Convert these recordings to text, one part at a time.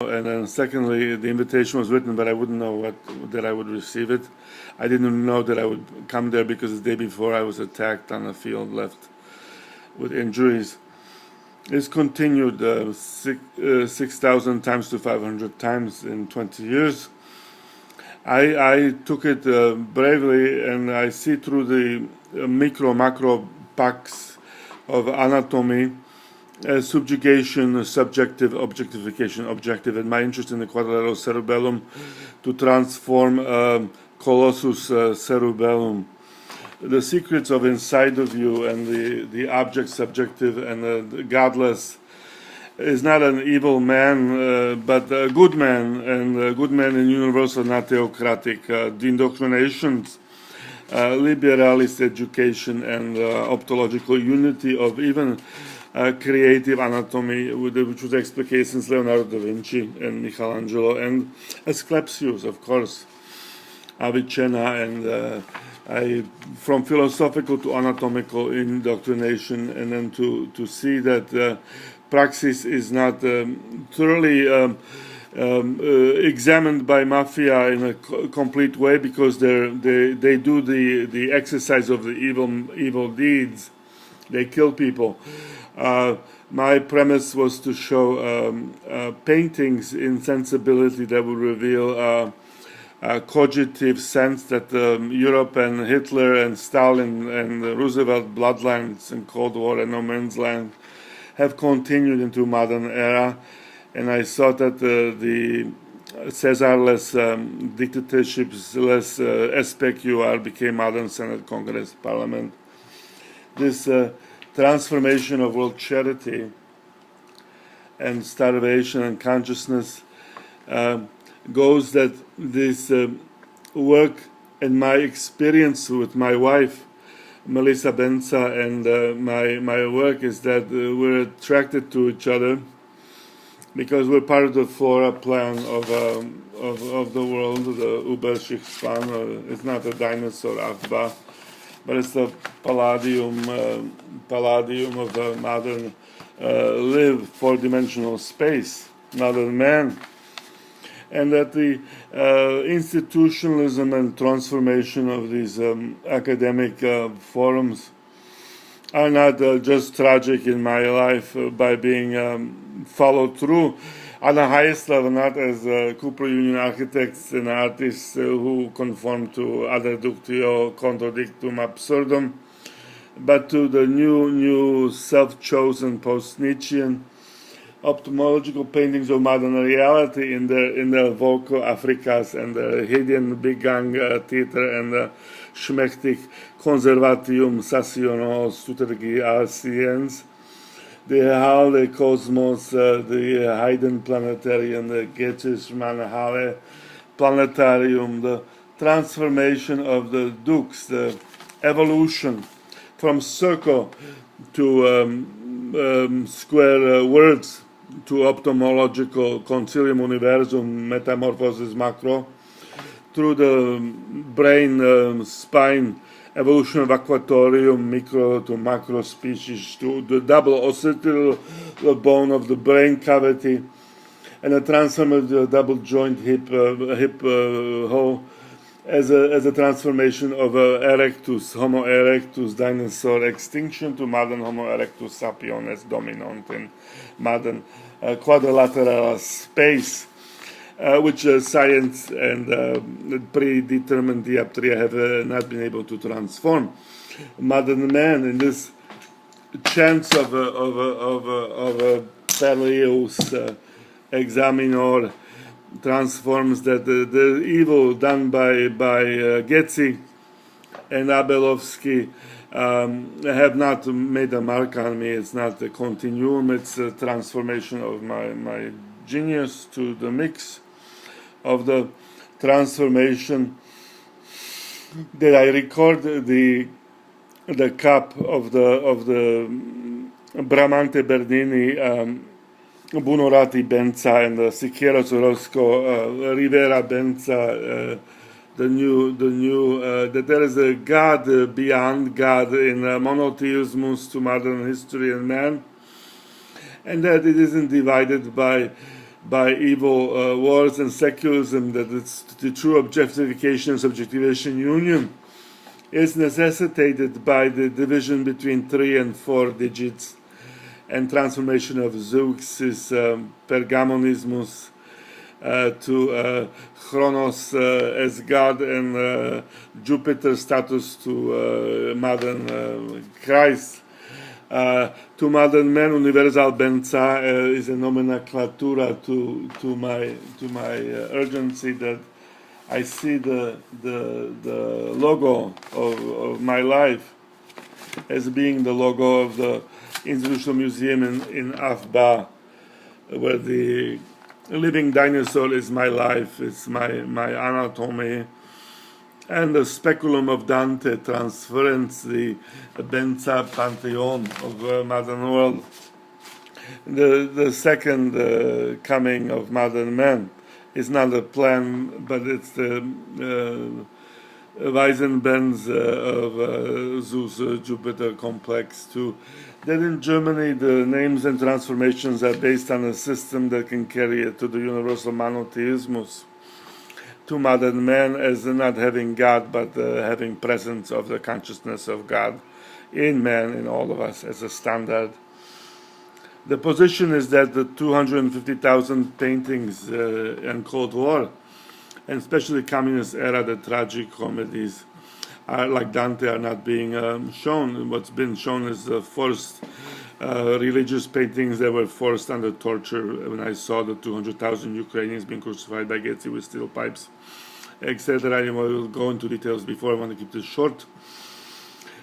And then secondly, the invitation was written, but I wouldn't know that I would receive it. I didn't know that I would come there because the day before I was attacked on the field, left with injuries. It's continued 6,000 times to 500 times in 20 years. I took it bravely, and I see through the macro packs of anatomy, subjugation, subjective, objectification, objective, and my interest in the quadrilateral cerebellum to transform colossus cerebellum. The secrets of inside of you and the object subjective and the godless is not an evil man, but a good man, and a good man in universal, not theocratic. The indoctrinations, liberalist education, and optological unity of even creative anatomy, which was explicated since Leonardo da Vinci and Michelangelo and Asclepius, of course, Avicenna, and from philosophical to anatomical indoctrination, and then to see that praxis is not thoroughly examined by mafia in a complete way, because they do the exercise of the evil deeds. They kill people. My premise was to show paintings in sensibility that would reveal a cognitive sense that Europe and Hitler and Stalin and Roosevelt bloodlines and Cold War and no man's land have continued into modern era. And I saw that the Caesar-less dictatorships, less SPQR, became modern Senate, Congress, Parliament. This transformation of world charity and starvation and consciousness goes that this work and my experience with my wife, Melissa Benca, and my work is that we're attracted to each other because we're part of the flora plan of the world, the Uber-Schichtspahn. It's not a dinosaur AFBA, but it's the palladium of the modern live four-dimensional space, modern man. And that the institutionalism and transformation of these academic forums are not just tragic in my life by being followed through on the highest level, not as Cooper Union architects and artists who conform to ad reductio contradictum absurdum, but to the new self-chosen post-Nietzschean ophthalmological paintings of modern reality in their vocal Africas and the hidden big gang theater and the schmächtig Conservatium Sassiono Stutergi Science, the Halle, the Cosmos, the Haydn Planetarium, the Getschmann Halle Planetarium, the transformation of the dukes, the evolution from circle to square words, to ophthalmological concilium universum, metamorphosis macro, through the brain, spine, evolution of aquatorium, micro to macro species, to the double occipital bone of the brain cavity, and the transform of the double joint hip hole as a transformation of erectus, Homo erectus, dinosaur extinction, to modern Homo erectus sapiens dominant in modern quadrilateral space, which science and predetermined dioptria have not been able to transform. Modern man, in this chance of a Perleus examinor, transforms that the evil done by Getzi and Abelovsky have not made a mark on me. It's not a continuum, it's a transformation of my genius to the mix of the transformation that I record the cup of the Bramante Bernini, Buonorati Benca, and the Siqueiros Orozco, Rivera Benca, the new that there is a God beyond God in monotheismus to modern history and man, and that it isn't divided by by evil wars and secularism, that it's the true objectification and subjectivation union is necessitated by the division between 3 and 4 digits and transformation of Zeux's pergamonismus to Chronos as God and Jupiter status to modern Christ. To modern man, universal BENCA is a nomenclatura to my urgency that I see the logo of my life as being the logo of the Institutional Museum in AFBA, where the living dinosaur is my life, it's my anatomy, and the speculum of Dante transference the BENCA pantheon of modern world. The second coming of modern man is not a plan, but it's the Weizenbenz of Zeus-Jupiter complex too. Then in Germany, the names and transformations are based on a system that can carry it to the universal monotheismus, to modern man as not having God, but having presence of the consciousness of God in man, in all of us, as a standard. The position is that the 250,000 paintings in Cold War, and especially communist era, the tragic comedies, are like Dante, are not being shown. What's been shown is the forced religious paintings that were forced under torture. When I saw the 200,000 Ukrainians being crucified by Getty with steel pipes, etc. I will go into details before. I want to keep this short.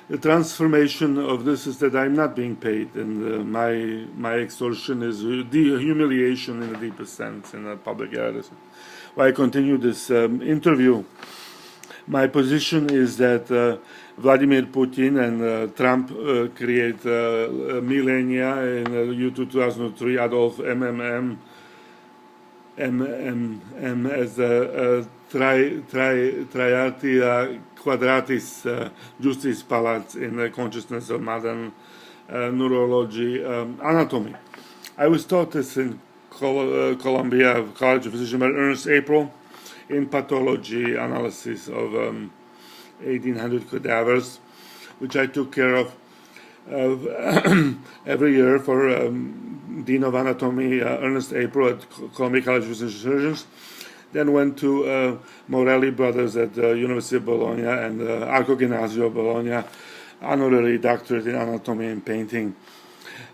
The transformation of this is that I'm not being paid, and my extortion is the humiliation in the deepest sense in a public area. Why I continue this interview. My position is that Vladimir Putin and Trump create millennia in the year 2003, Adolf MMM as a triartia quadratis justice palace in the consciousness of modern neurology anatomy. I was taught this in Columbia College of Physicians by Ernest April in pathology analysis of 1,800 cadavers, which I took care of every year for Dean of Anatomy Ernest April at Columbia College of Physicians. Then went to Morelli Brothers at the University of Bologna and Arco Ginnasio of Bologna, honorary doctorate in anatomy and painting.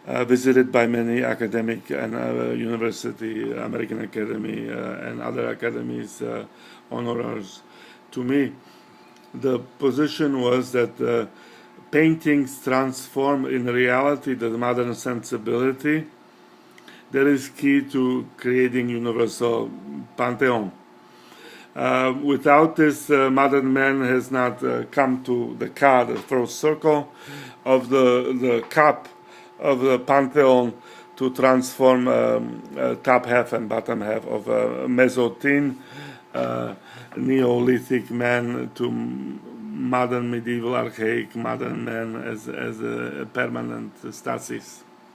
Visited by many academic and university, American Academy and other academies, honorars. To me, the position was that paintings transform in reality the modern sensibility that is key to creating universal pantheon. Without this, modern man has not come to the card, the first circle of the cup of the pantheon to transform top half and bottom half of Mesotin, Neolithic man to modern medieval archaic modern man as a permanent stasis.